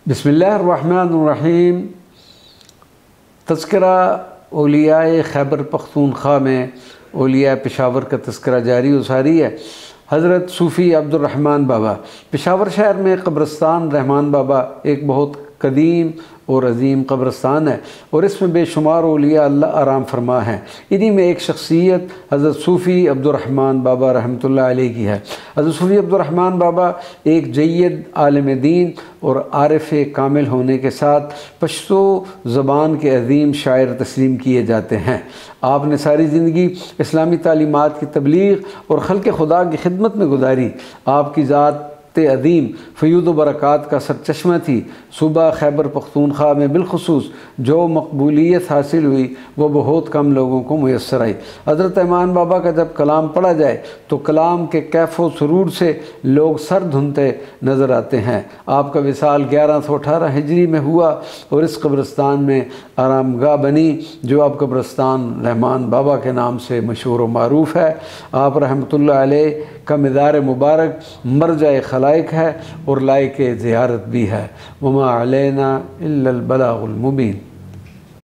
बिस्मिल्लाहिर्रहमानिर्रहीम। तज़किरा औलियाए खैबर पख्तूनख्वा में औलिया पेशावर का तज़किरा जारी व सारी है। हज़रत सूफ़ी अब्दुर्रहमान बाबा पेशावर शहर में कब्रस्तान रहमान बाबा एक बहुत कदीम और अज़ीम कब्रस्तान है और इसमें बेशुमार औलिया अल्लाह आराम फरमा है। इन्हीं में एक शख्सियत हज़रत सूफ़ी अब्दुर्रहमान बाबा रहमतुल्लाह अलैह की है। हज़रत सूफ़ी अब्दुर्रहमान बाबा एक जय्यद आलिम दीन और आरिफ कामिल होने के साथ पश्तो ज़बान के अज़ीम शायर तस्लीम किए जाते हैं। आपने सारी ज़िंदगी इस्लामी तालीमात की तबलीग और खल्क़ खुदा की खिदमत में गुजारी। आपकी ज़ात अदीम फ़यूद बरक़ात का सरचश्मा थी। सूबा खैबर पख्तूनख्वा में बिलखुसूस जो मकबूलियत हासिल हुई वो बहुत कम लोगों को मुयस्सर आई। हज़रत इमाम बाबा का जब कलाम पढ़ा जाए तो कलाम के कैफ़ व सुरूर से लोग सर धुनते नज़र आते हैं। आपका विसाल 1118 हिजरी में हुआ और इस कब्रस्तान में आरामगाह बनी जो अब कब्रस्तान रहमान बाबा के नाम से मशहूर व मारूफ़ है। आप रहमतुल्लाह अलैह का मज़ार मुबारक मरजाए खलाइक है और लायक ज़ियारत भी है। वमा अलैना इल्लल बलागुल मुबीन।